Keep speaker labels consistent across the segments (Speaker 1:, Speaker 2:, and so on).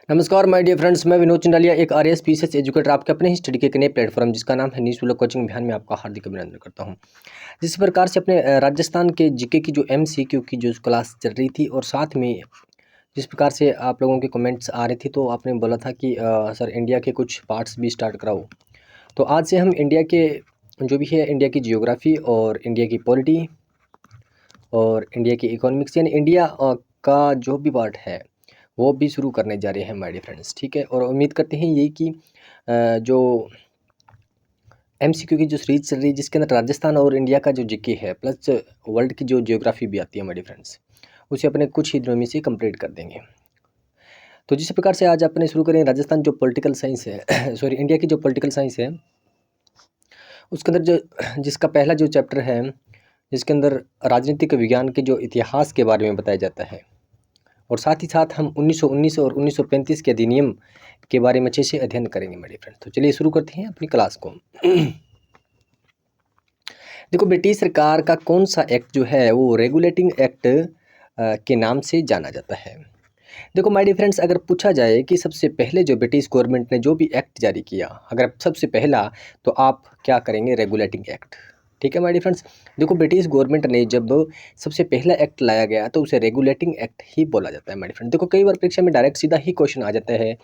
Speaker 1: नमस्कार my dear friends, मैं विनोद चंडालिया, एक आरएएस पीसीएस एजुकेटर, आपके अपने ही स्टडी के एक नए प्लेटफॉर्म जिसका नाम है न्यूज़ व्लॉग कोचिंग अभियान में आपका हार्दिक अभिनंदन करता हूं। जिस प्रकार से अपने राजस्थान के जीके की जो एमसीक्यू की जो क्लास चल रही थी और साथ में जिस प्रकार से आप लोगों के कमेंट्स आ रहे थे, तो आपने बोला था कि सर इंडिया के कुछ पार्ट्स भी स्टार्ट कराओ। तो आज से हम इंडिया के जो भी है, इंडिया की जियोग्राफी और इंडिया की पॉलिटी और इंडिया की इकोनॉमिक्स यानी इंडिया का जो भी पार्ट है वो भी शुरू करने जा रहे हैं माय डियर फ्रेंड्स। ठीक है, और उम्मीद करते हैं ये कि जो एमसीक्यू की जो सीरीज चल रही है जिसके अंदर राजस्थान और इंडिया का जो जीके है प्लस वर्ल्ड की जो जियोग्राफी भी आती है माय डियर फ्रेंड्स, उसे अपने कुछ ही दिनों में से कंप्लीट कर देंगे। तो जिस प्रकार से आज अपने शुरू करें राजस्थान जो पॉलिटिकल साइंस है सॉरी इंडिया की जो पॉलिटिकल साइंस है उसके अंदर जो जिसका पहला जो चैप्टर है जिसके अंदर राजनीतिक विज्ञान के जो इतिहास के बारे में बताया जाता है, और साथ ही साथ हम 1919 और 1935 के अधिनियम के बारे में अच्छे से अध्ययन करेंगे मेरे फ्रेंड। तो चलिए शुरू करते हैं अपनी क्लास को। देखो, ब्रिटिश सरकार का कौन सा एक्ट जो है वो रेगुलेटिंग एक्ट के नाम से जाना जाता है। देखो माय डियर फ्रेंड्स, अगर पूछा जाए कि सबसे पहले जो ब्रिटिश गवर्नमेंट ने जो भी एक्ट जारी किया, अगर सबसे पहला, तो आप क्या करेंगे? Regulating act. ठीक है माय डियर फ्रेंड्स, देखो ब्रिटिश गवर्नमेंट ने जब सबसे पहला एक्ट लाया गया तो उसे रेगुलेटिंग एक्ट ही बोला जाता है माय डियर फ्रेंड। देखो कई बार परीक्षा में डायरेक्ट सीधा ही क्वेश्चन आ जाता है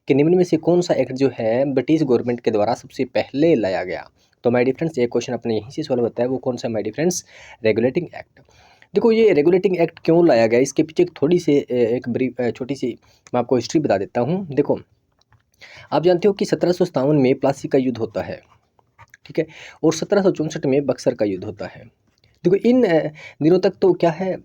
Speaker 1: कि निम्न में से कौन सा एक्ट जो है ब्रिटिश गवर्नमेंट के द्वारा सबसे पहले लाया गया। तो माय डियर फ्रेंड्स, ये क्वेश्चन अपने यहीं से सॉल्व होता है, वो कौन सा my dear friends? Regulating act. देखो ये रेगुलेटिंग एक्ट क्यों लाया गया, इसके पीछे एक थोड़ी सी एक ब्रीफ छोटी सी मैं आपको हिस्ट्री बता देता हूँ। देखो, आप जानते हो कि 1757 में प्लासी का युद्ध होता है, ठीक है, और 1764 में बक्सर का युद्ध होता है। देखो इन दिनों तक तो क्या है,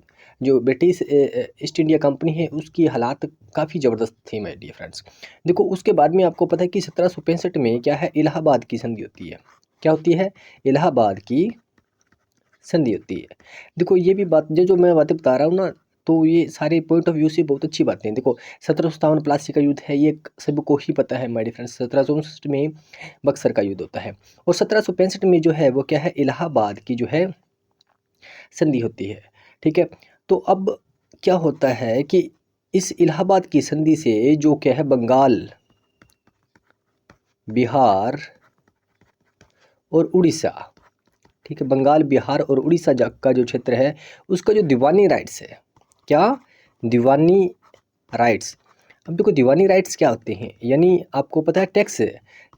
Speaker 1: जो ब्रिटिश ईस्ट इंडिया कंपनी है उसकी हालात काफ़ी ज़बरदस्त थी माय डियर फ्रेंड्स। देखो उसके बाद में आपको पता है कि 1765 में क्या है, इलाहाबाद की संधि होती है। क्या होती है? इलाहाबाद की संधि होती है। देखो ये भी बात जो जो मैं बातें बता रहा हूँ ना, तो ये सारे पॉइंट ऑफ व्यू से बहुत अच्छी बातें हैं। देखो 1757 प्लासी का युद्ध है, ये सबको ही पता है माय डियर फ्रेंड्स। 1764 में बक्सर का युद्ध होता है, और 1765 में जो है वो क्या है, इलाहाबाद की जो है संधि होती है। ठीक है, तो अब क्या होता है कि इस इलाहाबाद की संधि से जो क्या है, बंगाल, बिहार और उड़ीसा, ठीक है, बंगाल, बिहार और उड़ीसा का जो क्षेत्र है उसका जो दीवानी राइट्स है, क्या? दीवानी राइट्स। अब देखो दीवानी राइट्स क्या होते हैं, यानी आपको पता है टैक्स,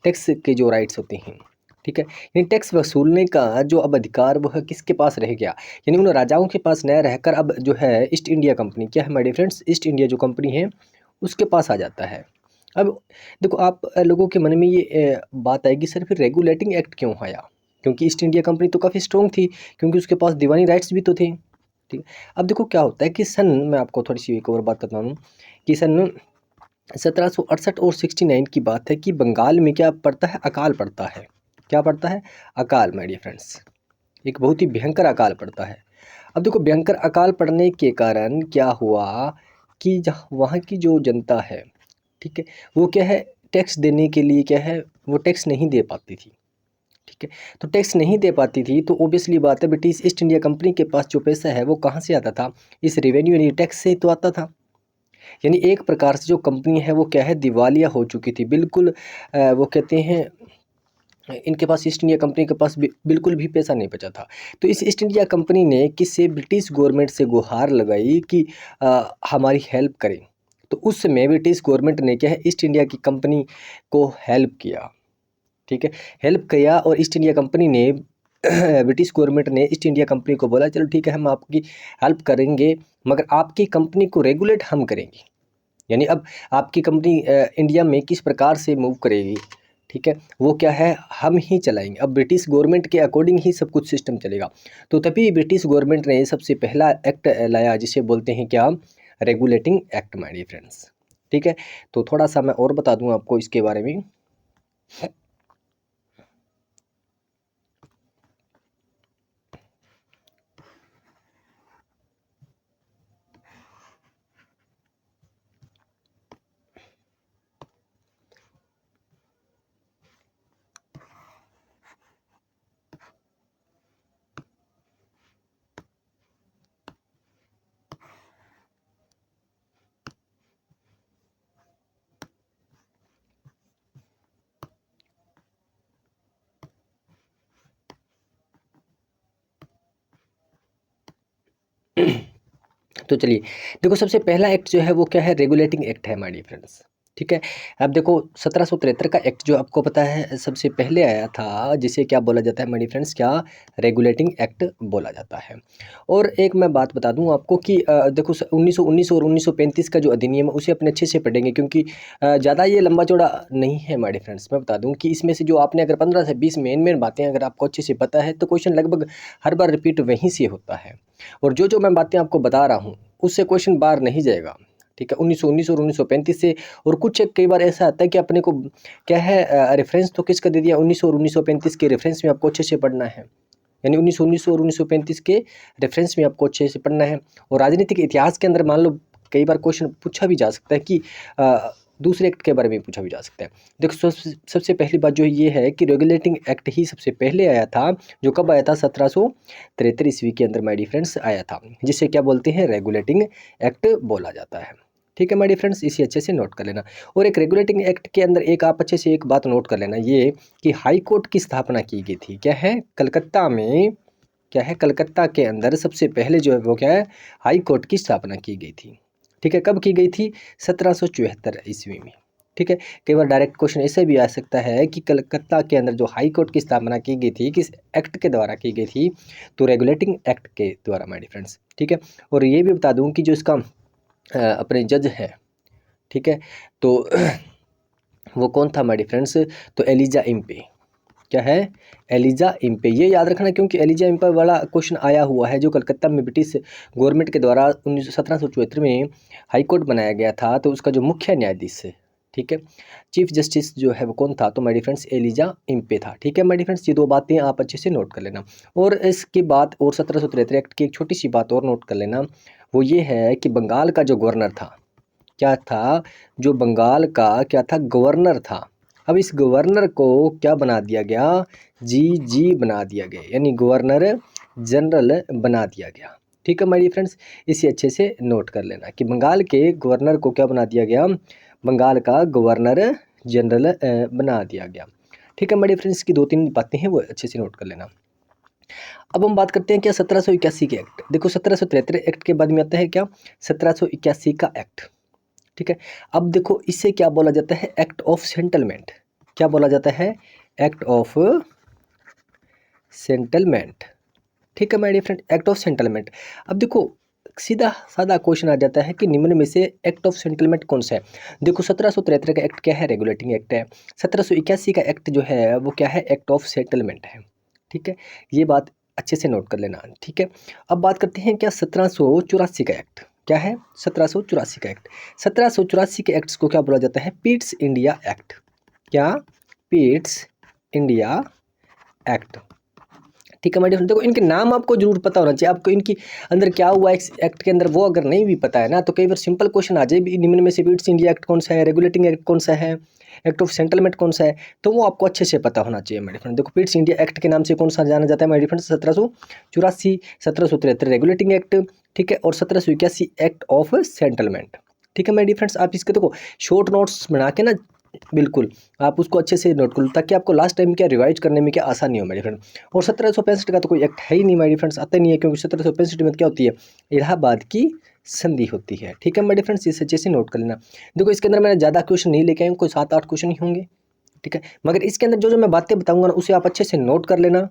Speaker 1: टैक्स के जो राइट्स होते हैं, ठीक है, यानी टैक्स वसूलने का जो अब अधिकार वह किसके पास रह गया, यानी उन राजाओं के पास न रहकर अब जो है ईस्ट इंडिया कंपनी, क्या है my dear friends, East India जो कंपनी है उसके पास आ जाता है। अब देखो आप लोगों के मन में ये बात आएगी, सर फिर रेगुलेटिंग एक्ट क्यों आया? क्योंकि ईस्ट इंडिया कंपनी तो काफ़ी स्ट्रॉन्ग थी, क्योंकि उसके पास दीवानी राइट्स भी तो थे। ठीक है, अब देखो क्या होता है कि मैं आपको थोड़ी सी एक और बात बता दूँ कि सन 1768 और 69 की बात है कि बंगाल में क्या पड़ता है, अकाल पड़ता है। क्या पड़ता है? अकाल माय डियर फ्रेंड्स, एक बहुत ही भयंकर अकाल पड़ता है। अब देखो भयंकर अकाल पड़ने के कारण क्या हुआ कि जहाँ वहाँ की जो जनता है, ठीक है, वो क्या है, टैक्स देने के लिए क्या है, वो टैक्स नहीं दे पाती थी। ठीक है, तो टैक्स नहीं दे पाती थी तो ओबियसली बात है ब्रिटिश ईस्ट इंडिया कंपनी के पास जो पैसा है वो कहाँ से आता था? इस रेवेन्यू यानी टैक्स से तो आता था। यानी एक प्रकार से जो कंपनी है वो क्या है, दिवालिया हो चुकी थी बिल्कुल। वो कहते हैं इनके पास, ईस्ट इंडिया कंपनी के पास बिल्कुल भी पैसा नहीं बचा था। तो इस ईस्ट इंडिया कंपनी ने किससे, ब्रिटिश गवर्नमेंट से गुहार लगाई कि हमारी हेल्प करें। तो उस समय ब्रिटिश गवर्नमेंट ने क्या है, ईस्ट इंडिया की कंपनी को हेल्प किया। ठीक है, हेल्प किया, और ईस्ट इंडिया कंपनी ने ब्रिटिश गवर्नमेंट ने ईस्ट इंडिया कंपनी को बोला चलो ठीक है हम आपकी हेल्प करेंगे, मगर आपकी कंपनी को रेगुलेट हम करेंगे। यानी अब आपकी कंपनी इंडिया में किस प्रकार से मूव करेगी, ठीक है, वो क्या है, हम ही चलाएंगे। अब ब्रिटिश गवर्नमेंट के अकॉर्डिंग ही सब कुछ सिस्टम चलेगा। तो तभी ब्रिटिश गवर्नमेंट ने सबसे पहला एक्ट लाया जिसे बोलते हैं क्या, regulating act my dear friends. ठीक है, तो थोड़ा सा मैं और बता दूं आपको इसके बारे में। तो चलिए देखो, सबसे पहला एक्ट जो है वो क्या है, रेगुलेटिंग एक्ट है माय डियर फ्रेंड्स। ठीक है, अब देखो 1773 का एक्ट जो आपको पता है सबसे पहले आया था, जिसे क्या बोला जाता है माय डियर फ्रेंड्स, क्या रेगुलेटिंग एक्ट बोला जाता है। और एक मैं बात बता दूं आपको कि देखो 1919 और 1935 का जो अधिनियम है उसे अपने अच्छे से पढ़ेंगे, क्योंकि ज़्यादा ये लंबा चौड़ा नहीं है माय डियर फ्रेंड्स। मैं बता दूं कि इसमें से जो आपने अगर 15 से 20 मेन बातें अगर आपको अच्छे से पता है तो क्वेश्चन लगभग हर बार रिपीट वहीं से होता है। और जो मैं बातें आपको बता रहा हूँ उससे क्वेश्चन बार नहीं जाएगा। ठीक है, 1919 और 1935 से। और कुछ कई बार ऐसा आता है कि अपने को क्या है, रेफरेंस तो किसका दे दिया, 1900 और 1935 के रेफरेंस में आपको अच्छे से पढ़ना है। यानी 1919 और 1935 के रेफरेंस में आपको अच्छे से पढ़ना है। और राजनीतिक इतिहास के अंदर मान लो कई बार क्वेश्चन पूछा भी जा सकता है कि दूसरे एक्ट के बारे में पूछा भी जा सकता है। देखो सबसे पहली बात जो ये है कि रेगुलेटिंग एक्ट ही सबसे पहले आया था, जो कब आया था, 1773 ईस्वी के अंदर माय डियर फ्रेंड्स आया था, जिसे क्या बोलते हैं, रेगुलेटिंग एक्ट बोला जाता है। ठीक है माय डियर फ्रेंड्स, इसे अच्छे से नोट कर लेना। और एक रेगुलेटिंग एक्ट के अंदर एक आप अच्छे से एक बात नोट कर लेना, ये कि हाई कोर्ट की स्थापना की गई थी। क्या है, कलकत्ता में, क्या है, कलकत्ता के अंदर सबसे पहले जो है वो क्या है, हाई कोर्ट की स्थापना की गई थी। ठीक है, कब की गई थी, 1774 ईस्वी में। ठीक है, कई बार डायरेक्ट क्वेश्चन ऐसे भी आ सकता है कि कलकत्ता के अंदर जो हाई कोर्ट की स्थापना की गई थी किस एक्ट के द्वारा की गई थी, तो रेगुलेटिंग एक्ट के द्वारा माय डियर फ्रेंड्स। ठीक है, और ये भी बता दूं कि जो इसका अपने जज है, ठीक है, तो वो कौन था माय डियर फ्रेंड्स, तो एलिजा इम्पे। क्या है, एलिजा इम्पे, ये याद रखना क्योंकि एलिजा इम्पे वाला क्वेश्चन आया हुआ है, जो कलकत्ता में ब्रिटिश गवर्नमेंट के द्वारा 1774 में हाई कोर्ट बनाया गया था, तो उसका जो मुख्य न्यायाधीश है, ठीक है, चीफ जस्टिस जो है वो कौन था, तो my dear friends Elijah Impey था। ठीक है माय डियर फ्रेंड्स, ये दो बातें आप अच्छे से नोट कर लेना। और इसके बाद और 1773 एक्ट की एक छोटी सी बात और नोट कर लेना, वो ये है कि बंगाल का जो गवर्नर था, क्या था, जो बंगाल का क्या था, गवर्नर था, अब इस गवर्नर को क्या बना दिया गया, जी बना दिया गया, यानी गवर्नर जनरल बना दिया गया। ठीक है माय डियर फ्रेंड्स, इसे अच्छे से नोट कर लेना कि बंगाल के गवर्नर को क्या बना दिया गया, बंगाल का गवर्नर जनरल बना दिया गया। ठीक है माय डियर फ्रेंड्स, की दो तीन बातें हैं वो अच्छे से नोट कर लेना। अब हम बात करते हैं क्या 1781 के एक्ट। देखो 1773 एक्ट के बाद में आता है क्या, 1781 का एक्ट। ठीक है, अब देखो इससे क्या बोला जाता है, एक्ट ऑफ सेटलमेंट। क्या बोला जाता है, एक्ट ऑफ सेटलमेंट। ठीक है my dear friend, act of settlement. अब देखो सीधा साधा क्वेश्चन आ जाता है कि निम्न में से एक्ट ऑफ सेटलमेंट कौन सा है। देखो 1773 का एक्ट क्या है, रेगुलेटिंग एक्ट है। 1781 का एक्ट जो है वो क्या है, एक्ट ऑफ सेटलमेंट है। ठीक है, ये बात अच्छे से नोट कर लेना। ठीक है, अब बात करते हैं क्या 1784 का एक्ट। क्या है, 1784 का एक्ट। 1784 के एक्ट्स को क्या बोला जाता है, पिट्स इंडिया एक्ट। क्या, पिट्स इंडिया एक्ट। ठीक है माय डियर, देखो इनके नाम आपको जरूर पता होना चाहिए। आपको इनकी अंदर क्या हुआ इस एक्ट के अंदर वो अगर नहीं भी पता है ना, तो कई बार सिंपल क्वेश्चन आ जाए भी, निम्न में से पिट्स इंडिया एक्ट कौन सा है, रेगुलेटिंग एक्ट कौन सा है, एक्ट ऑफ सेटलमेंट कौन सा है, तो वो आपको अच्छे से पता होना चाहिए माय डियर फ्रेंड। देखो पिट्स इंडिया एक्ट के नाम से कौन सा जाना जाता है my dear friend, 1784, 1773 regulating act, ठीक है, और 1781 एक्ट ऑफ सेटलमेंट। ठीक है माय डियर फ्रेंड्स, आप इसके देखो शॉर्ट नोट्स बना के ना, बिल्कुल आप उसको अच्छे से नोट कर लो, ताकि आपको लास्ट टाइम क्या रिवाइज करने में क्या आसानी हो मेरे फ्रेंड। और 1765 का तो कोई एक्ट है ही नहीं माय डियर फ्रेंड्स, आता नहीं है, क्योंकि 1765 में क्या होती है, इलाहाबाद की संधि होती है। ठीक है माय डियर फ्रेंड्स, इसे अच्छे से नोट कर लेना। देखो इसके अंदर मैंने ज़्यादा क्वेश्चन नहीं लेके आया हूँ, कोई 7-8 क्वेश्चन ही होंगे। ठीक है, मगर इसके अंदर जो मैं बातें बताऊंगा ना उसे आप अच्छे से नोट कर लेना।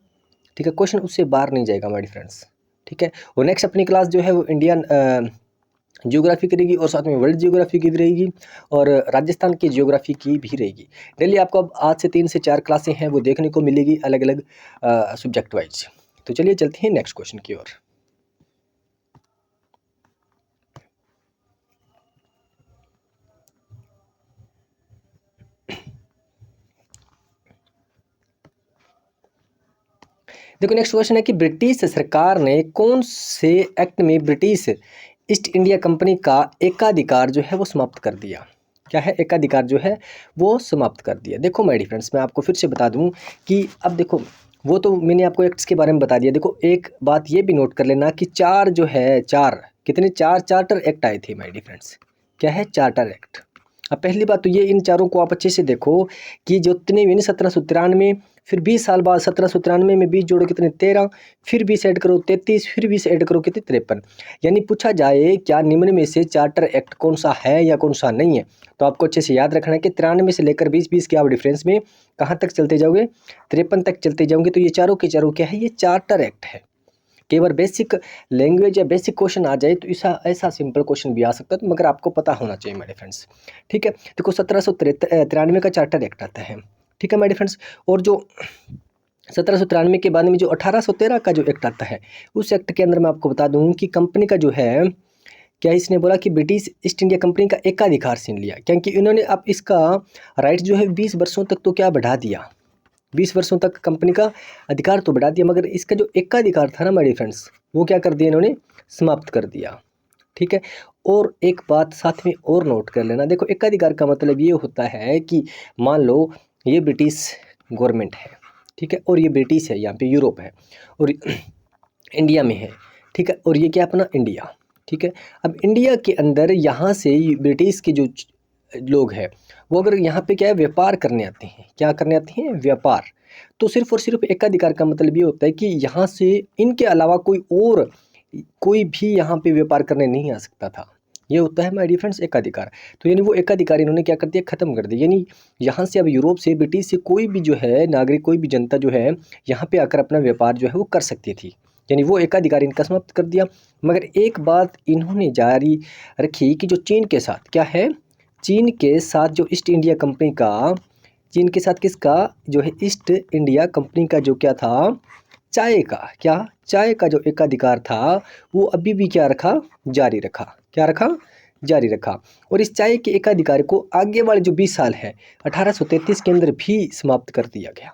Speaker 1: ठीक है, क्वेश्चन उससे बाहर नहीं जाएगा माय डियर फ्रेंड्स। ठीक है, और नेक्स्ट अपनी क्लास जो है वो इंडियन जियोग्राफी करेगी, और साथ में वर्ल्ड जियोग्राफी की भी रहेगी, और राजस्थान की जियोग्राफी की भी रहेगी। डेली आपको अब आज से 3 से 4 क्लासें हैं वो देखने को मिलेगी, अलग अलग सब्जेक्ट वाइज। तो चलिए चलते हैं नेक्स्ट क्वेश्चन की ओर। देखो नेक्स्ट क्वेश्चन है कि ब्रिटिश सरकार ने कौन से एक्ट में ब्रिटिश ईस्ट इंडिया कंपनी का एकाधिकार जो है वो समाप्त कर दिया। क्या है, एकाधिकार जो है वो समाप्त कर दिया। देखो माय डियर फ्रेंड्स, मैं आपको फिर से बता दूं कि अब देखो वो तो मैंने आपको एक्ट्स के बारे में बता दिया। देखो एक बात ये भी नोट कर लेना कि चार जो है, चार कितने, चार चार्टर एक्ट आए थे माय डियर फ्रेंड्स। क्या है, चार्टर एक्ट। अब पहली बात तो ये, इन चारों को आप अच्छे से देखो कि जो जितने भी 1793, फिर 20 साल बाद 1793 में 20 जोड़ो कितने 13, फिर 20 ऐड करो 33, फिर 20 ऐड करो कितने 53। यानी पूछा जाए क्या निम्न में से चार्टर एक्ट कौन सा है या कौन सा नहीं है, तो आपको अच्छे से याद रखना है कि 93 से लेकर 20 के आप डिफरेंस में कहाँ तक चलते जाओगे, 53 तक चलते जाओगे। तो ये चारों के चारों क्या है, ये चार्टर एक्ट है। केवल बेसिक लैंग्वेज या बेसिक क्वेश्चन आ जाए तो ऐसा सिंपल क्वेश्चन भी आ सकता है, तो मगर आपको पता होना चाहिए मेरे फ्रेंड्स। ठीक है, देखो 1793 का चार्टर एक्ट आता है। ठीक है मेरे फ्रेंड्स, और जो 1793 के बाद में जो 1813 का जो एक्ट आता है, उस एक्ट के अंदर मैं आपको बता दूं कि कंपनी का जो है, क्या इसने बोला कि ब्रिटिश ईस्ट इंडिया कंपनी का एकाधिकार छीन लिया, क्योंकि इन्होंने अब इसका राइट जो है 20 वर्षों तक तो क्या बढ़ा दिया, 20 वर्षों तक कंपनी का अधिकार तो बढ़ा दिया, मगर इसका जो एकाधिकार था ना मेरे फ्रेंड्स, वो क्या कर दिया इन्होंने, समाप्त कर दिया। ठीक है, और एक बात साथ में और नोट कर लेना, देखो एकाधिकार का मतलब ये होता है कि मान लो ये ब्रिटिश गवर्नमेंट है, ठीक है, और ये ब्रिटिश है, यहाँ पे यूरोप है और इंडिया में है। ठीक है, और ये क्या अपना इंडिया। ठीक है, अब इंडिया के अंदर यहाँ से ब्रिटिश के जो लोग हैं वो अगर यहाँ पे क्या है, व्यापार करने आते हैं, क्या करने आते हैं, व्यापार, तो सिर्फ और सिर्फ एकाधिकार का मतलब ये होता है कि यहाँ से इनके अलावा कोई भी यहाँ पे व्यापार करने नहीं आ सकता था। ये होता है माय डियर फ्रेंड्स एकाधिकार। तो यानी वो एकाधिकार इन्होंने क्या कर दिया, खत्म कर दिया। यानी यहाँ से अब यूरोप से ब्रिटिश से कोई भी जो है नागरिक, कोई भी जनता जो है यहाँ पे आकर अपना व्यापार जो है वो कर सकती थी, यानी वो एकाधिकार इनका समाप्त कर दिया। मगर एक बात इन्होंने जारी रखी कि जो चीन के साथ क्या है, चीन के साथ जो ईस्ट इंडिया कंपनी का, चीन के साथ किसका जो है, ईस्ट इंडिया कंपनी का जो क्या था, चाय का, क्या चाय का जो एकाधिकार था वो अभी भी क्या रखा, जारी रखा, क्या रखा, जारी रखा। और इस चाय के एकाधिकार को आगे वाले जो 20 साल है 1833 के अंदर भी समाप्त कर दिया गया।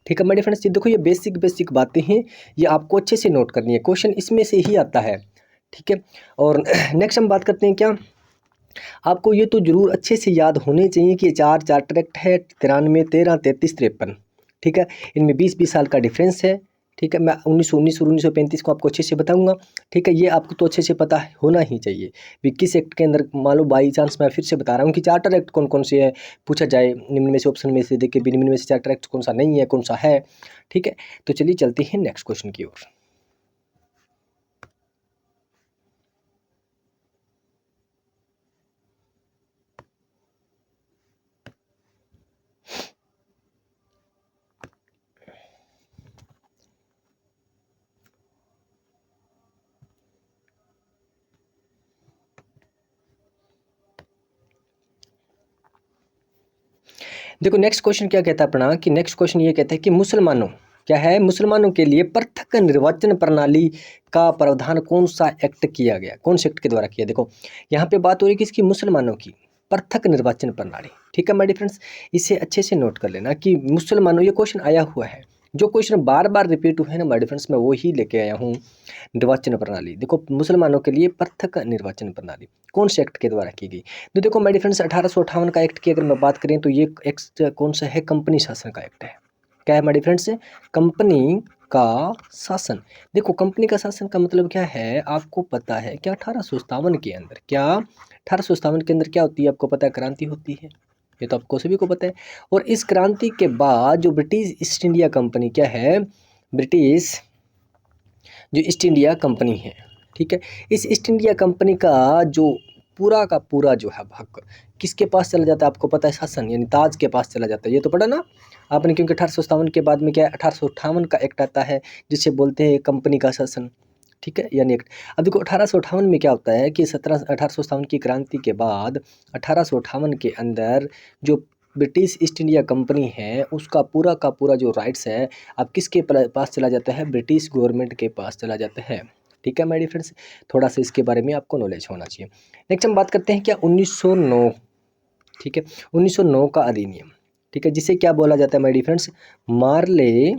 Speaker 1: ठीक है मेरे फ्रेंड्स, ये देखो ये बेसिक बातें हैं, ये आपको अच्छे से नोट करनी है, क्वेश्चन इसमें से ही आता है। ठीक है, और नेक्स्ट हम बात करते हैं क्या, आपको ये तो जरूर अच्छे से याद होने चाहिए कि चार चार्टर एक्ट है, 93, 13, 33, 53। ठीक है, इनमें 20 साल का डिफरेंस है। ठीक है, मैं 1919 और 1935 को आपको अच्छे से बताऊंगा। ठीक है, ये आपको तो अच्छे से पता होना ही चाहिए भी किस एक्ट के अंदर, मान लो बाई चांस मैं फिर से बता रहा हूँ कि चार्टर एक्ट कौन कौन से है, पूछा जाए निम्न में से ऑप्शन में से देखिए भी निम्न में से चार्टर एक्ट कौन सा नहीं है, कौन सा है। ठीक है, तो चलिए चलते हैं नेक्स्ट क्वेश्चन की ओर। देखो नेक्स्ट क्वेश्चन क्या कहता है अपना, कि नेक्स्ट क्वेश्चन ये कहता है कि मुसलमानों, क्या है, मुसलमानों के लिए पृथक निर्वाचन प्रणाली का प्रावधान कौन सा एक्ट किया गया, कौन से एक्ट के द्वारा किया। देखो यहाँ पे बात हो रही है किसकी, मुसलमानों की पृथक निर्वाचन प्रणाली। ठीक है माय डियर फ्रेंड्स, इसे अच्छे से नोट कर लेना कि मुसलमानों, ये क्वेश्चन आया हुआ है, जो क्वेश्चन बार बार रिपीट हुए हैं ना माय डियर फ्रेंड्स, मैं वो ही लेके आया हूँ। निर्वाचन प्रणाली, देखो मुसलमानों के लिए पृथक निर्वाचन प्रणाली कौन से एक्ट के द्वारा की गई। तो देखो मेरे फ्रेंड्स 1858 का एक्ट की अगर मैं बात करें तो ये एक्ट कौन सा है, कंपनी शासन का एक्ट है। क्या है मेरे फ्रेंड्स, कंपनी का शासन। देखो कंपनी का शासन का मतलब क्या है, आपको पता है क्या, 1857 के अंदर, क्या 1857 के अंदर क्या होती है, आपको पता है, क्रांति होती है, ये तो आपको सभी को पता है। और इस क्रांति के बाद जो ब्रिटिश ईस्ट इंडिया कंपनी क्या है, ब्रिटिश जो ईस्ट इंडिया कंपनी है, ठीक है, इस ईस्ट इंडिया कंपनी का जो पूरा का पूरा जो है हक किसके पास चला जाता है, आपको पता है, शासन यानी ताज के पास चला जाता है। ये तो पढ़ा ना आपने, क्योंकि 1857 के बाद में क्या है, 1858 का एक्ट आता है जिसे बोलते हैं कंपनी का शासन। ठीक है, यानी एक्ट। अब देखो 1858 में क्या होता है कि 1857 की क्रांति के बाद 1858 के अंदर जो ब्रिटिश ईस्ट इंडिया कंपनी है उसका पूरा का पूरा जो राइट्स है अब किसके पास चला जाता है, ब्रिटिश गवर्नमेंट के पास चला जाता है। ठीक है माय डियर फ्रेंड्स, थोड़ा सा इसके बारे में आपको नॉलेज होना चाहिए। नेक्स्ट हम बात करते हैं क्या, 1909। ठीक है, 1909 का अधिनियम, ठीक है, जिसे क्या बोला जाता है my dear friends, Morley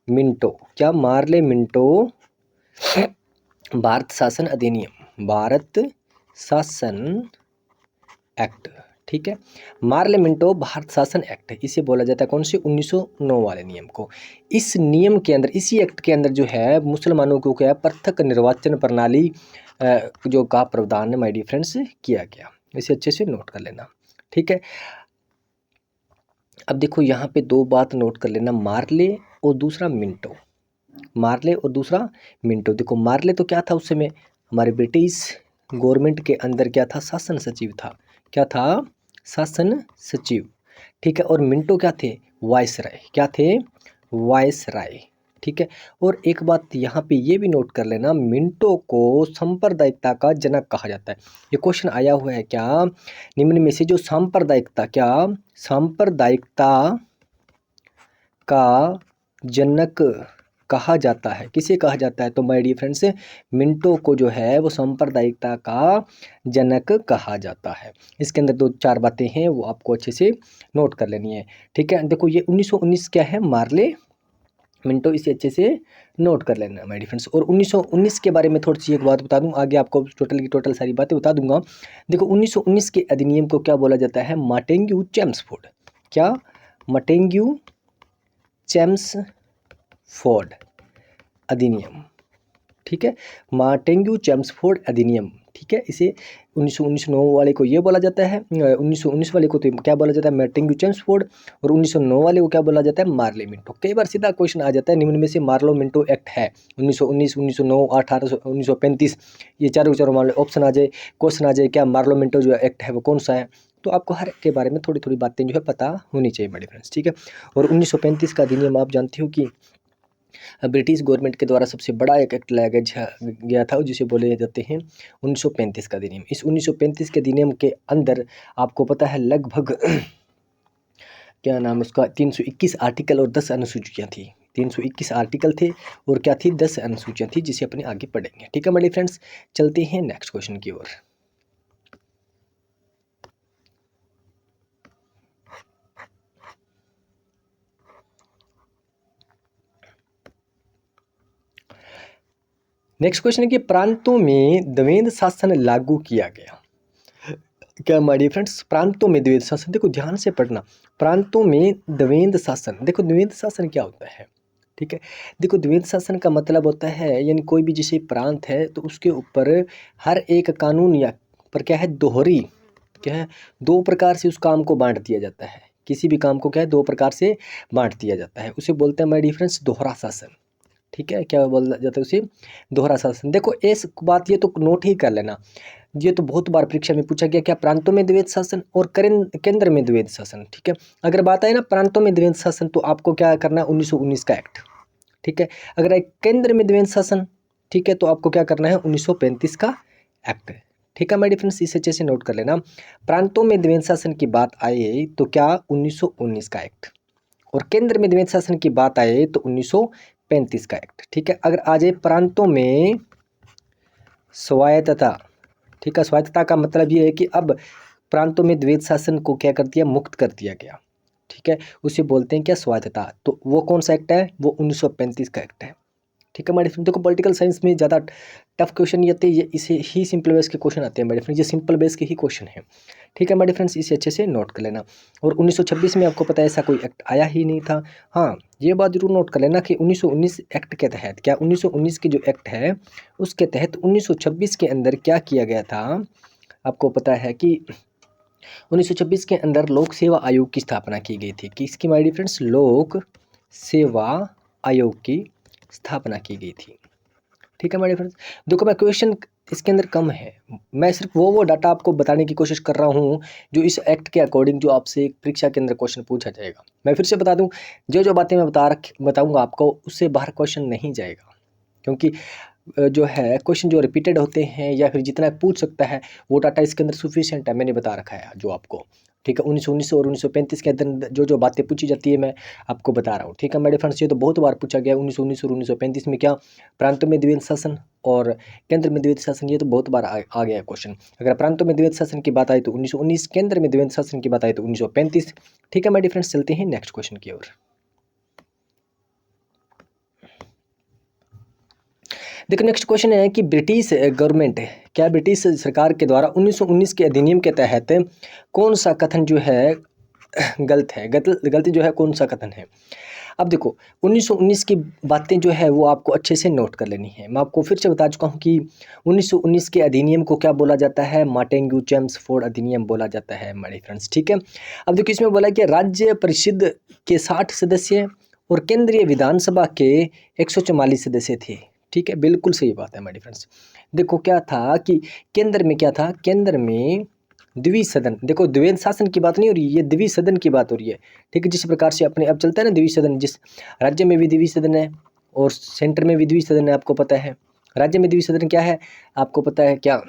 Speaker 1: Minto, क्या, मार्ले मिंटो भारत शासन अधिनियम, भारत शासन एक्ट। ठीक है, मार्ले मिंटो भारत शासन एक्ट, इसे बोला जाता है कौन से, 1909 वाले नियम को। इस नियम के अंदर, इसी एक्ट के अंदर जो है मुसलमानों को क्या है, पृथक निर्वाचन प्रणाली जो का प्रावधान माय डियर फ्रेंड्स किया गया। इसे अच्छे से नोट कर लेना। ठीक है, अब देखो यहाँ पे दो बात नोट कर लेना, मार्ले और दूसरा मिंटो। मार्ले और दूसरा मिंटो। देखो मार्ले तो क्या था उस समय, हमारे ब्रिटिश गवर्नमेंट के अंदर क्या था, शासन सचिव था। क्या था, शासन सचिव। ठीक है। और मिंटो क्या थे, वाइस राय। क्या थे, वाइस राय। ठीक है। और एक बात यहाँ पे ये भी नोट कर लेना, मिंटो को सांप्रदायिकता का जनक कहा जाता है। ये क्वेश्चन आया हुआ है क्या, निम्न में से जो सांप्रदायिकता, क्या सांप्रदायिकता का जनक कहा जाता है, किसे कहा जाता है, तो माय डियर फ्रेंड्स मिंटो को जो है वो सांप्रदायिकता का जनक कहा जाता है। इसके अंदर दो चार बातें हैं वो आपको अच्छे से नोट कर लेनी है। ठीक है। देखो ये 1919 क्या है, मार्ले मिंटो, इसे अच्छे से नोट कर लेना माय डियर फ्रेंड्स। और 1919 के बारे में थोड़ी सी एक बात बता दूं, आगे आपको टोटल की टोटल सारी बातें बता दूंगा। देखो 1919 के अधिनियम को क्या बोला जाता है, मार्टेन्यू चेम्सफोर्ड। क्या, मार्टेन्यू चेम्सफोर्ड अधिनियम। ठीक है, मार्टेन्यू चेम्सफोर्ड अधिनियम। ठीक है, इसे 1919 वाले को ये बोला जाता है, 1919 वाले को तो क्या बोला जाता है, मार्टेन्यू चेम्सफोर्ड, और 1909 वाले को क्या बोला जाता है, मार्ले मिंटो। कई बार सीधा क्वेश्चन आ जाता है, निम्न में से मार्लो मिंटो एक्ट है 1919, 1909, 1800, 1935, ये चारों चारों मान लो ऑप्शन आ जाए, क्वेश्चन आ जाए क्या मार्लो मिंटो जो एक्ट है वो कौन सा है, तो आपको हर एक के बारे में थोड़ी थोड़ी बातें जो है पता होनी चाहिए बड़े फ्रेंड्स। ठीक है। और 1935 का अधिनियम आप जानते हो कि ब्रिटिश गवर्नमेंट के द्वारा सबसे बड़ा एक एक्ट लाया गया था जिसे बोले जाते हैं 1935 का अधिनियम। इस 1935 के अधिनियम के अंदर आपको पता है लगभग क्या नाम उसका 321 आर्टिकल और 10 अनुसूचियाँ थी। 321 आर्टिकल थे और क्या थी, 10 अनुसूचियाँ थी, जिसे अपने आगे पढ़ेंगे। ठीक है मेरे फ्रेंड्स, चलते हैं नेक्स्ट क्वेश्चन की ओर। नेक्स्ट क्वेश्चन है कि प्रांतों में द्वंद्व शासन लागू किया गया। क्या माय डियर फ्रेंड्स, प्रांतों में द्वंद्व शासन, देखो ध्यान से पढ़ना, प्रांतों में द्वंद्व शासन। देखो द्वंद्व शासन क्या होता है, ठीक है। देखो द्वंद्व शासन का मतलब होता है, यानी कोई भी जैसे प्रांत है तो उसके ऊपर हर एक कानून या पर क्या है, दोहरी, क्या है, दो प्रकार से उस काम को बांट दिया जाता है। किसी भी काम को क्या है, दो प्रकार से बांट दिया जाता है, उसे बोलते हैं माय डियर फ्रेंड्स दोहरा शासन। ठीक है, क्या बोला जाता है उसे, दोहरा शासन। देखो इस बात ये तो नोट ही कर लेना, ये तो बहुत बार परीक्षा में पूछा गया, क्या प्रांतों में द्वैध शासन और केंद्र में द्वैध शासन। ठीक है, अगर बात आए ना प्रांतों में द्वैध शासन तो आपको क्या करना है, 1919 का एक्ट। ठीक है, अगर एक केंद्र में द्वैध शासन, ठीक है, तो आपको क्या करना है, 1935 का एक्ट। ठीक है मेरे फ्रेंड्स, इसे अच्छे से नोट कर लेना। प्रांतों में द्वैध शासन की बात आए तो क्या, 1919 का एक्ट, और केंद्र में द्वैध शासन की बात आए तो 1935 का एक्ट। ठीक है, अगर आ जाए प्रांतों में स्वायत्तता, ठीक है, स्वायत्तता का मतलब ये है कि अब प्रांतों में द्वैध शासन को क्या कर दिया, मुक्त कर दिया गया। ठीक है, उसे बोलते हैं क्या, स्वायत्तता। तो वो कौन सा एक्ट है, वो 1935 का एक्ट है। ठीक है मेरे फ्रेंड, देखो पॉलिटिकल साइंस में ज़्यादा टफ क्वेश्चन ये आते हैं, ये इसे ही सिंपल बेस के क्वेश्चन आते हैं मेरे फ्रेंड, ये सिंपल बेस के ही क्वेश्चन है। ठीक है मेरे फ्रेंड्स, इसे अच्छे से नोट कर लेना। और 1926 में आपको पता है ऐसा कोई एक्ट आया ही नहीं था। हाँ, ये बात जरूर नोट कर लेना कि 1919 एक्ट के तहत, क्या 1919 के जो एक्ट है उसके तहत 1926 के अंदर क्या किया गया था, आपको पता है कि 1926 के अंदर लोक सेवा आयोग की स्थापना की गई थी। किसकी माय डियर फ्रेंड्स, लोक सेवा आयोग की स्थापना की गई थी। ठीक है मेरे फ्रेंड्स, देखो मैं क्वेश्चन इसके अंदर कम है, मैं सिर्फ वो डाटा आपको बताने की कोशिश कर रहा हूँ जो इस एक्ट के अकॉर्डिंग जो आपसे परीक्षा के अंदर क्वेश्चन पूछा जाएगा। मैं फिर से बता दूँ, जो जो बातें मैं बताऊँगा आपको उससे बाहर क्वेश्चन नहीं जाएगा, क्योंकि जो है क्वेश्चन जो रिपीटेड होते हैं या फिर जितना पूछ सकता है वो डाटा इसके अंदर सफिशिएंट है, मैंने बता रखा है जो आपको। ठीक है, 1919 और 1935 के अंदर जो जो बातें पूछी जाती है मैं आपको बता रहा हूँ। ठीक है मेरे फ्रेंड्स, ये तो बहुत बार पूछा गया 1919 और 1935 में क्या, प्रांतों में द्वैध शासन और केंद्र में द्वैध शासन, ये तो बहुत बार आ गया क्वेश्चन। अगर प्रांतों में द्वैध शासन की बात आई तो 1919, केंद्र में द्वैध शासन की बात आई तो 1935। ठीक है मेरे फ्रेंड्स, चलते हैं नेक्स्ट क्वेश्चन की ओर। देखो नेक्स्ट क्वेश्चन है कि ब्रिटिश गवर्नमेंट, क्या ब्रिटिश सरकार के द्वारा 1919 के अधिनियम के तहत कौन सा कथन जो है गलत है। गलती जो है कौन सा कथन है? अब देखो 1919 की बातें जो है वो आपको अच्छे से नोट कर लेनी है। मैं आपको फिर से बता चुका हूँ कि 1919 के अधिनियम को क्या बोला जाता है? माटेंगू-चेम्सफोर्ड अधिनियम बोला जाता है मेरे फ्रेंड्स, ठीक है। अब देखो इसमें बोला कि राज्य परिषद के 60 सदस्य और केंद्रीय विधानसभा के 144 सदस्य थे, ठीक है। बिल्कुल सही बात है मेरे फ्रेंड्स। देखो क्या था कि केंद्र में क्या था? केंद्र में द्विसदन, देखो द्वैध शासन की बात नहीं हो रही, ये द्विसदन की बात हो रही है, ठीक है। जिस प्रकार से अपने अब चलता है ना द्विसदन, जिस राज्य में भी द्विसदन है और सेंटर में भी द्विसदन है, आपको पता है। राज्य में द्विसदन क्या है आपको पता है क्या?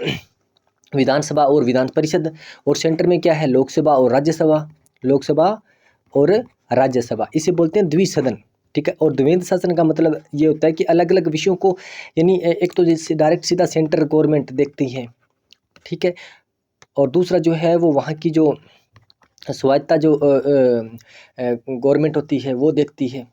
Speaker 1: विधानसभा और विधान परिषद। और सेंटर में क्या है? लोकसभा और राज्यसभा, लोकसभा और राज्यसभा, इसे बोलते हैं द्विसदन, ठीक है। और द्वैध शासन का मतलब ये होता है कि अलग अलग विषयों को, यानी एक तो जैसे डायरेक्ट सीधा सेंटर गवर्नमेंट देखती है, ठीक है, और दूसरा जो है वो वहाँ की जो स्वायत्ता जो गवर्नमेंट होती है वो देखती है,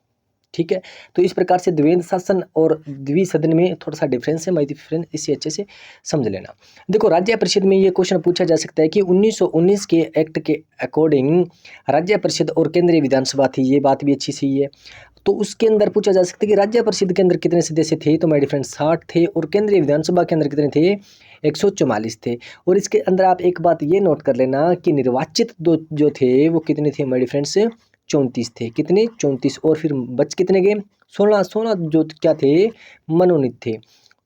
Speaker 1: ठीक है। तो इस प्रकार से द्वैध शासन और द्विसदन में थोड़ा सा डिफरेंस है, माय फ्रेंड, इसे अच्छे से समझ लेना। देखो राज्य परिषद में ये क्वेश्चन पूछा जा सकता है कि 1919 के एक्ट के अकॉर्डिंग राज्य परिषद और केंद्रीय विधानसभा थी, ये बात भी अच्छी सी है। तो उसके अंदर पूछा जा सकता है कि राज्य परिषद के अंदर कितने सदस्य थे? तो माय फ्रेंड 60 थे। और केंद्रीय विधानसभा के अंदर कितने थे? 144 थे। और इसके अंदर आप एक बात ये नोट कर लेना कि निर्वाचित दो जो थे वो कितने थे माय फ्रेंड्स? 34 थे। कितने? 34। और फिर बच कितने गए? 16 जो क्या थे? मनोनीत थे।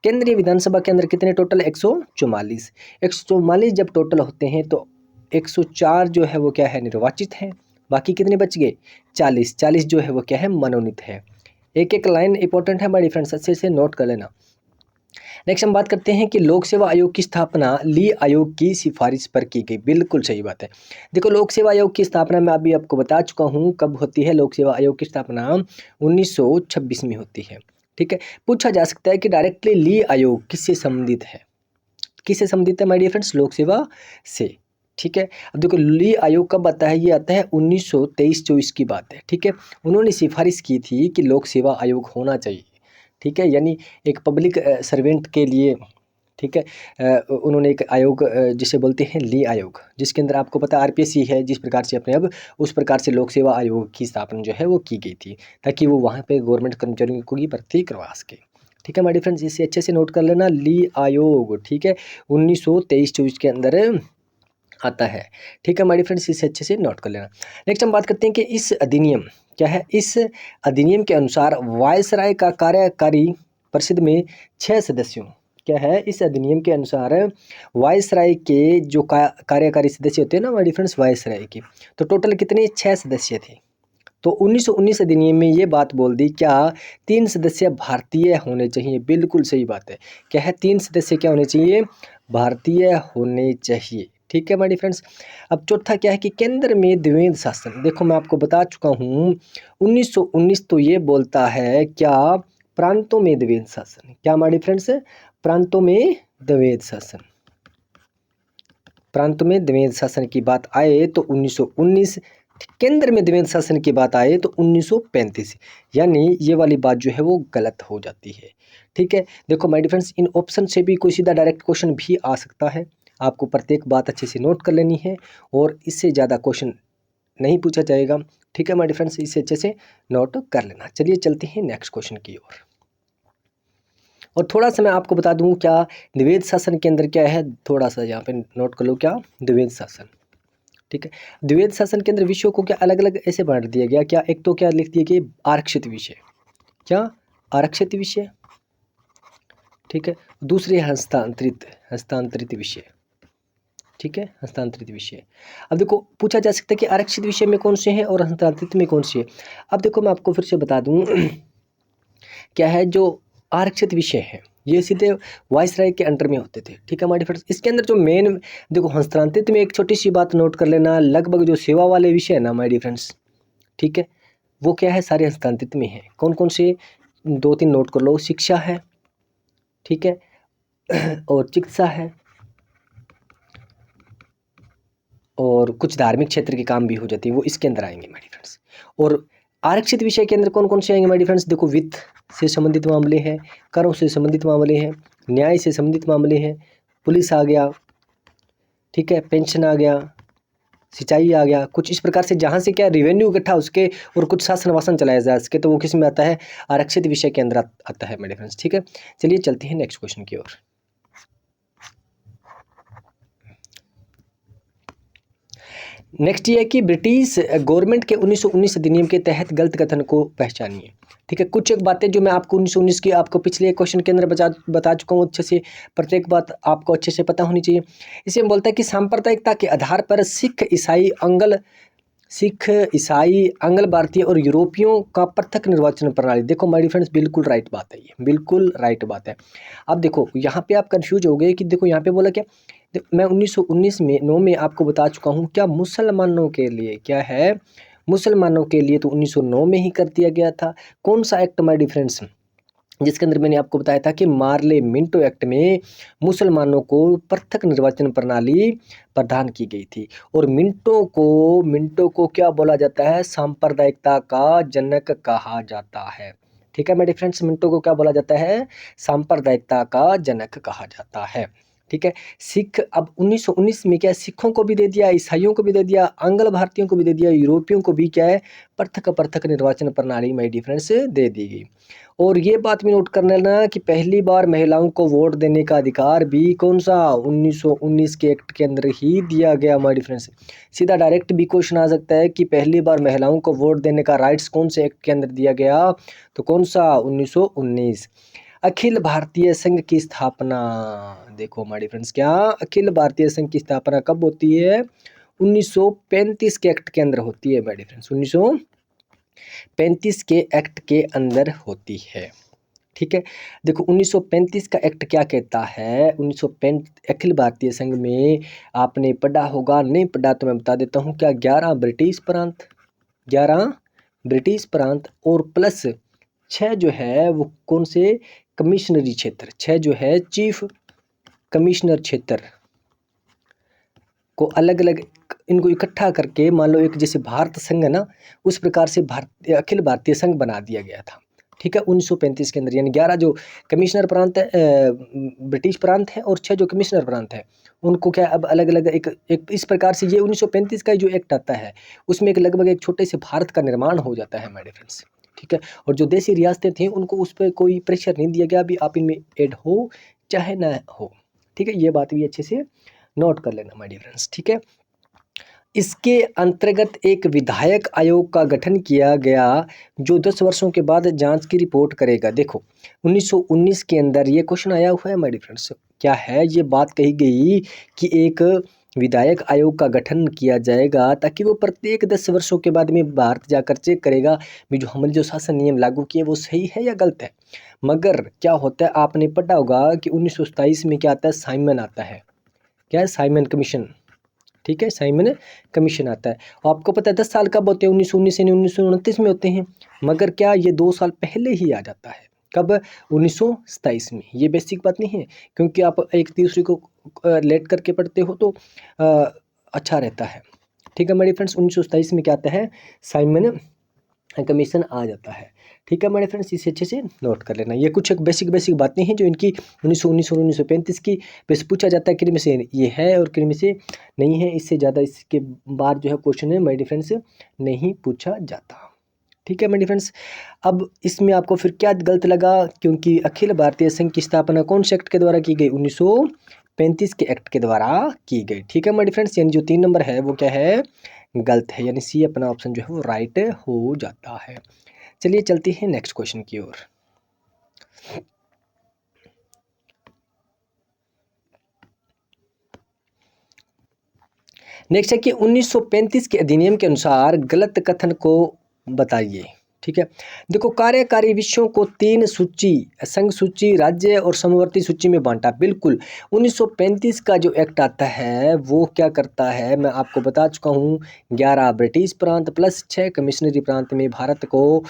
Speaker 1: केंद्रीय विधानसभा के अंदर कितने टोटल? 144। 144 जब टोटल होते हैं तो 104 जो है वो क्या है? निर्वाचित हैं। बाकी कितने बच गए? 40 जो है वो क्या है? मनोनीत है। एक एक लाइन इंपॉर्टेंट है हमारी फ्रेंड्स, अच्छे से नोट कर लेना। नेक्स्ट हम बात करते हैं कि लोक सेवा आयोग की स्थापना ली आयोग की सिफारिश पर की गई। बिल्कुल सही बात है। देखो लोक सेवा आयोग की स्थापना मैं अभी आपको बता चुका हूँ कब होती है। लोक सेवा आयोग की स्थापना 1926 में होती है, ठीक है। पूछा जा सकता है कि डायरेक्टली ली आयोग किससे संबंधित है? किससे संबंधित है माय डियर फ्रेंड्स? लोक सेवा से, ठीक है। अब देखो ली आयोग कब आता है? ये आता है 1923-24 की बात है, ठीक है। उन्होंने सिफारिश की थी कि लोक सेवा आयोग होना चाहिए, ठीक है, यानी एक पब्लिक सर्वेंट के लिए, ठीक है। उन्होंने एक आयोग जिसे बोलते हैं ली आयोग, जिसके अंदर आपको पता है आरपीएससी है जिस प्रकार से अपने अब, उस प्रकार से लोक सेवा आयोग की स्थापना जो है वो की गई थी, ताकि वो वहाँ पे गवर्नमेंट कर्मचारियों को की भर्ती करवा सके, ठीक है। माय डियर फ्रेंड्स इसे अच्छे से नोट कर लेना, ली आयोग, ठीक है, 1923-24 के अंदर आता है, ठीक है। माय डियर फ्रेंड्स इसे अच्छे से नोट कर लेना। नेक्स्ट हम बात करते हैं कि इस अधिनियम क्या है? इस अधिनियम के अनुसार वायसराय का कार्यकारी परिषद में 6 सदस्यों, क्या है? इस अधिनियम के अनुसार वायसराय के जो कार्यकारी सदस्य होते हैं ना माय डियर फ्रेंड्स, वायसराय के, तो टोटल कितने? 6 सदस्य थे। तो 1919 अधिनियम में ये बात बोल दी क्या? 3 सदस्य भारतीय होने चाहिए। बिल्कुल सही बात है। क्या है? 3 सदस्य क्या होने चाहिए? भारतीय होने चाहिए, ठीक है माय डियर फ्रेंड्स। अब चौथा क्या है कि केंद्र में द्वैध शासन। देखो मैं आपको बता चुका हूँ 1919 तो ये बोलता है क्या? प्रांतों में द्वैध शासन। क्या माय डियर फ्रेंड्स? प्रांतों में द्वैध शासन। प्रांतों में द्वैध शासन की बात आए तो 1919, केंद्र में द्वैध शासन की बात आए तो 1935, यानी ये वाली बात जो है वो गलत हो जाती है, ठीक है। देखो माय डियर फ्रेंड्स इन ऑप्शन से भी कोई सीधा डायरेक्ट क्वेश्चन भी आ सकता है, आपको प्रत्येक बात अच्छे से नोट कर लेनी है और इससे ज़्यादा क्वेश्चन नहीं पूछा जाएगा, ठीक है माय डियर फ्रेंड्स, इसे अच्छे से नोट कर लेना। चलिए चलते हैं नेक्स्ट क्वेश्चन की ओर। और थोड़ा सा मैं आपको बता दूं क्या द्वैध शासन के अंदर क्या है, थोड़ा सा यहाँ पे नोट कर लो क्या द्वैध शासन, ठीक है। द्वैध शासन के अंदर विषयों को क्या अलग अलग ऐसे बांट दिया गया क्या? एक तो क्या लिख दिया कि आरक्षित विषय, क्या आरक्षित विषय, ठीक है। दूसरे हस्तांतरित विषय, ठीक है, हस्तांतरित विषय। अब देखो पूछा जा सकता है कि आरक्षित विषय में कौन से हैं और हस्तांतरित में कौन से है। अब देखो मैं आपको फिर से बता दूं क्या है जो आरक्षित विषय है ये सीधे वायसराय के अंडर में होते थे, ठीक है हमारे फ्रेंड्स। इसके अंदर जो मेन देखो हस्तांतरित में एक छोटी सी बात नोट कर लेना, लगभग जो सेवा वाले विषय है ना माय डियर फ्रेंड्स, ठीक है, वो क्या है सारे हस्तांतरित में है। कौन कौन से? 2-3 नोट कर लो, शिक्षा है, ठीक है, और चिकित्सा है, और कुछ धार्मिक क्षेत्र के काम भी हो जाते हैं वो इसके अंदर आएंगे माय डियर फ्रेंड्स। और आरक्षित विषय के अंदर कौन कौन से आएंगे माय डियर फ्रेंड्स? देखो वित्त से संबंधित मामले हैं, करों से संबंधित मामले हैं, न्याय से संबंधित मामले हैं, पुलिस आ गया, ठीक है, पेंशन आ गया, सिंचाई आ गया, कुछ इस प्रकार से जहाँ से क्या रेवेन्यू इकट्ठा उसके और कुछ शासन वासन चलाया जा सके, तो वो किस में आता है, आरक्षित विषय के अंदर आता है मेरे फ्रेंड्स। ठीक है, चलिए चलते हैं नेक्स्ट क्वेश्चन की ओर। नेक्स्ट ये है कि ब्रिटिश गवर्नमेंट के 1919 अधिनियम के तहत गलत कथन को पहचानिए। ठीक है, कुछ एक बातें जो मैं आपको 1919 की आपको पिछले क्वेश्चन के अंदर बता चुका हूँ अच्छे से, प्रत्येक बात आपको अच्छे से पता होनी चाहिए। इसे बोलता है कि सांप्रदायिकता के आधार पर सिख ईसाई आंग्ल भारतीय और यूरोपियों का पृथक निर्वाचन प्रणाली। देखो माय डियर फ्रेंड्स, बिल्कुल राइट बात है, ये बिल्कुल राइट बात है। अब देखो यहाँ पे आप कंफ्यूज हो गए कि देखो यहाँ पे बोला क्या, मैं 1919 में 9 में आपको बता चुका हूँ क्या मुसलमानों के लिए क्या है, मुसलमानों के लिए तो 1909 में ही कर दिया गया था। कौन सा एक्ट माय डियर फ्रेंड्स, जिसके अंदर मैंने आपको बताया था कि मार्ले मिंटो एक्ट में मुसलमानों को पृथक निर्वाचन प्रणाली प्रदान की गई थी। और मिंटो को क्या बोला जाता है, सांप्रदायिकता का जनक कहा जाता है। ठीक है मेरे फ्रेंड्स, मिंटो को क्या बोला जाता है, सांप्रदायिकता का जनक कहा जाता है। ठीक है, सिख अब 1919 में क्या सिखों को भी दे दिया, ईसाइयों को भी दे दिया, आंग्ल भारतीयों को भी दे दिया, यूरोपियों को भी क्या है, पृथक निर्वाचन प्रणाली माय डियर फ्रेंड्स दे दी गई। और ये बात भी नोट करना लेना कि पहली बार महिलाओं को वोट देने का अधिकार भी कौन सा 1919 के एक्ट के अंदर ही दिया गया माय डियर फ्रेंड्स। सीधा डायरेक्ट भी क्वेश्चन आ सकता है कि पहली बार महिलाओं को वोट देने का राइट्स कौन से एक्ट के अंदर दिया गया, तो कौन सा 1919। अखिल भारतीय संघ की स्थापना, देखो माय डियर फ्रेंड्स, क्या अखिल भारतीय संघ की स्थापना कब होती है, 1935 के एक्ट के अंदर होती है माय डियर फ्रेंड्स, 1935 के एक्ट के अंदर होती है। ठीक है, देखो 1935 का एक्ट क्या कहता है, 1935 अखिल भारतीय संघ में आपने पढ़ा होगा, नहीं पढ़ा तो मैं बता देता हूँ क्या, 11 ब्रिटिश प्रांत और प्लस 6 जो है वो कौन से कमिश्नरी क्षेत्र, 6 जो है चीफ कमिश्नर क्षेत्र को अलग अलग इनको इकट्ठा करके, मान लो एक जैसे भारत संघ है ना, उस प्रकार से अखिल भारतीय संघ बना दिया गया था। ठीक है, 1935 के अंदर, यानी 11 जो कमिश्नर प्रांत है, ब्रिटिश प्रांत है, और 6 जो कमिश्नर प्रांत है, उनको क्या अब अलग अलग एक इस प्रकार से ये 1935 का जो एक्ट आता है उसमें एक लगभग एक छोटे से भारत का निर्माण हो जाता है माय डियर फ्रेंड्स। ठीक है, और जो देसी रियासतें थी उनको उस पर कोई प्रेशर नहीं दिया गया, अभी आप इनमें ऐड हो चाहे ना हो। ठीक है, ये बात भी अच्छे से नोट कर लेना माय डियर फ्रेंड्स। ठीक है, इसके अंतर्गत एक विधायक आयोग का गठन किया गया जो 10 वर्षों के बाद जांच की रिपोर्ट करेगा। देखो 1919 के अंदर ये क्वेश्चन आया हुआ है माय डियर फ्रेंड्स, क्या है, ये बात कही गई कि एक विधायक आयोग का गठन किया जाएगा ताकि वो प्रत्येक 10 वर्षों के बाद में भारत जाकर चेक करेगा भी जो हमने जो शासन नियम लागू किए वो सही है या गलत है। मगर क्या होता है, आपने पढ़ा होगा कि 1927 में क्या आता है, साइमन आता है, क्या है, साइमन कमीशन। ठीक है, साइमन कमीशन आता है, और आपको पता है 10 साल कब होते हैं, 1919 से 1929 में होते हैं, मगर क्या ये 2 साल पहले ही आ जाता है, कब, 1927 में। ये बेसिक बात नहीं है, क्योंकि आप एक दूसरे को लेट करके पढ़ते हो तो अच्छा रहता है। ठीक है मेरे फ्रेंड्स, 1927 में क्या आता है, साइमन कमीशन आ जाता है। ठीक है मेरे फ्रेंड्स, इसे अच्छे से नोट कर लेना। ये कुछ एक बेसिक बातें हैं जो इनकी 1919 और 1935 की वैसे पूछा जाता है, किन में से ये है और किन में से नहीं है, इससे ज़्यादा इसके बाद जो है क्वेश्चन है माय डियर फ्रेंड्स नहीं पूछा जाता। ठीक है माय डियर फ्रेंड्स, अब इसमें आपको फिर क्या गलत लगा, क्योंकि अखिल भारतीय संघ की स्थापना कौन से एक्ट के द्वारा की गई, 1935 के एक्ट के द्वारा की गई। ठीक है माय डियर फ्रेंड्स, यानी जो 3 नंबर है वो क्या है, गलत है, यानी सी अपना ऑप्शन जो है वो राइट हो जाता है। चलिए चलते हैं नेक्स्ट क्वेश्चन की ओर। नेक्स्ट है कि 1935 के अधिनियम के अनुसार गलत कथन को बताइए। ठीक है, देखो कार्यकारी विषयों को 3 सूची, संघ सूची, राज्य और समवर्ती सूची में बांटा। बिल्कुल 1935 का जो एक्ट आता है वो क्या करता है, मैं आपको बता चुका हूँ, 11 ब्रिटिश प्रांत प्लस 6 कमिश्नरी प्रांत में भारत को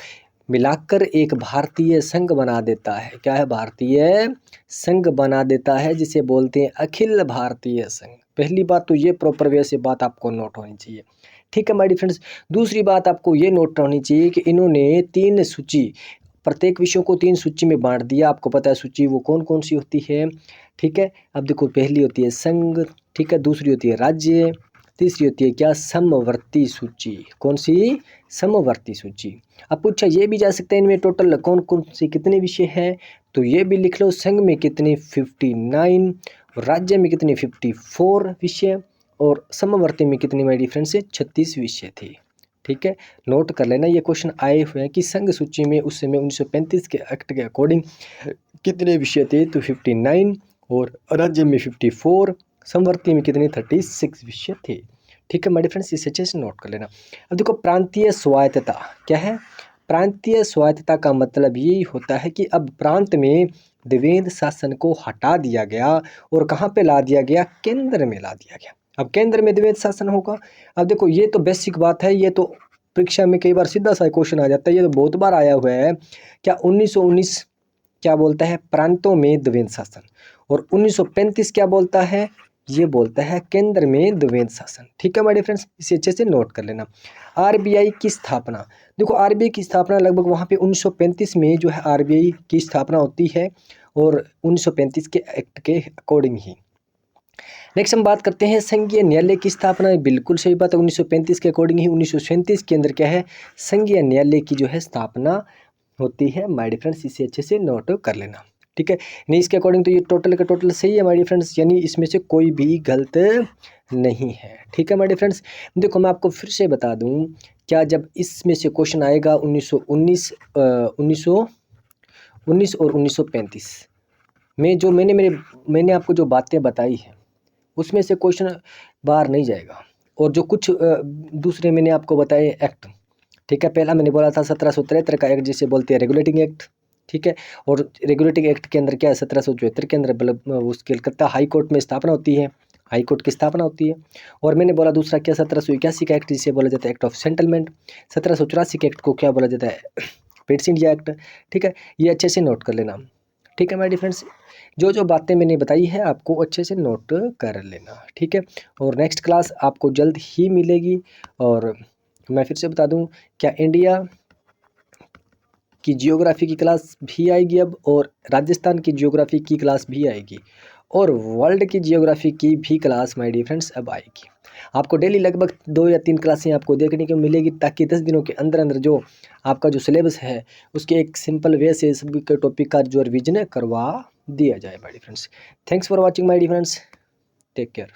Speaker 1: मिलाकर एक भारतीय संघ बना देता है। क्या है, भारतीय संघ बना देता है, जिसे बोलते हैं अखिल भारतीय संघ। पहली बात तो ये प्रॉपर वे से बात आपको नोट होनी चाहिए। ठीक है माय डियर फ्रेंड्स, दूसरी बात आपको ये नोट होनी चाहिए कि इन्होंने 3 सूची, प्रत्येक विषयों को 3 सूची में बांट दिया। आपको पता है सूची वो कौन कौन सी होती है। ठीक है, अब देखो पहली होती है संघ, ठीक है, दूसरी होती है राज्य, तीसरी होती है क्या, समवर्ती सूची। कौन सी, समवर्ती सूची। अब पूछा ये भी जा सकता है इनमें टोटल कौन कौन से कितने विषय हैं, तो ये भी लिख लो, संघ में कितने 59, राज्य में कितने 54 विषय, और समवर्ती में कितनी माय डियर फ्रेंड्स 36 विषय थे। ठीक है, नोट कर लेना, ये क्वेश्चन आए हुए हैं कि संघ सूची में उस समय 1935 के एक्ट के अकॉर्डिंग कितने विषय थे, तो 59, और राज्य में 54, समवर्ती में कितने 36 विषय थे। ठीक है माय डियर फ्रेंड्स, इसे अच्छे से नोट कर लेना। अब देखो प्रांतीय स्वायत्तता क्या है, प्रांतीय स्वायत्तता का मतलब ये होता है कि अब प्रांत में द्विवेद शासन को हटा दिया गया और कहाँ पे ला दिया गया, केंद्र में ला दिया गया। अब केंद्र में द्विवेद शासन होगा। अब देखो ये तो बेसिक बात है, ये तो परीक्षा में कई बार सीधा सा क्वेश्चन आ जाता है, ये तो बहुत बार आया हुआ है। क्या 1919 क्या बोलता है, प्रांतों में द्विवेद शासन, और 1935 क्या बोलता है, ये बोलता है केंद्र में द्विवेद शासन। ठीक है माय डियर फ्रेंड्स, इसे अच्छे से नोट कर लेना। आरबीआई की स्थापना, देखो आरबीआई की स्थापना लगभग वहाँ पे 1935 में जो है आरबीआई की स्थापना होती है, और 1935 के एक्ट के अकॉर्डिंग ही। नेक्स्ट हम बात करते हैं संघीय न्यायालय की स्थापना, बिल्कुल सही बात है, 1935 के अकॉर्डिंग ही 1937 के अंदर क्या है, संघीय न्यायालय की जो है स्थापना होती है माय डियर फ्रेंड्स, इसे अच्छे से नोट कर लेना। ठीक है, नहीं इसके अकॉर्डिंग तो ये टोटल का टोटल सही है माय डियर फ्रेंड्स, यानी इसमें से कोई भी गलत नहीं है। ठीक है माय डियर फ्रेंड्स, देखो मैं आपको फिर से बता दूं, क्या जब इसमें से क्वेश्चन आएगा 1919 और 1935 में, जो मैंने आपको जो बातें बताई है उसमें से क्वेश्चन बाहर नहीं जाएगा, और जो कुछ दूसरे मैंने आपको बताए एक्ट, ठीक है, पहला मैंने बोला था 1773 का एक्ट जिसे बोलते हैं रेगुलेटिंग एक्ट। ठीक है, और रेगुलेटिंग एक्ट के अंदर क्या है, 1774 के अंदर उस कलकत्ता हाई कोर्ट में स्थापना होती है, हाई कोर्ट की स्थापना होती है। और मैंने बोला दूसरा क्या, 1781 का एक्ट जिसे बोला जाता है एक्ट ऑफ सेटलमेंट, 1784 के एक्ट को क्या बोला जाता है, पिट्स इंडिया एक्ट। ठीक है, ये अच्छे से नोट कर लेना। ठीक है माय डियर फ्रेंड्स, जो बातें मैंने बताई है आपको अच्छे से नोट कर लेना। ठीक है, और नेक्स्ट क्लास आपको जल्द ही मिलेगी, और मैं फिर से बता दूं, क्या इंडिया की जियोग्राफी की क्लास भी आएगी अब, और राजस्थान की जियोग्राफी की क्लास भी आएगी, और वर्ल्ड की जियोग्राफी की भी क्लास माय डियर फ्रेंड्स अब आएगी। आपको डेली लगभग 2 या 3 क्लासें आपको देखने को मिलेगी, ताकि 10 दिनों के अंदर अंदर जो आपका जो सिलेबस है उसके एक सिंपल वे से सभी के टॉपिक का जो रिविजन करवा दिया जाए my dear friends. Thanks for watching my dear friends, take care.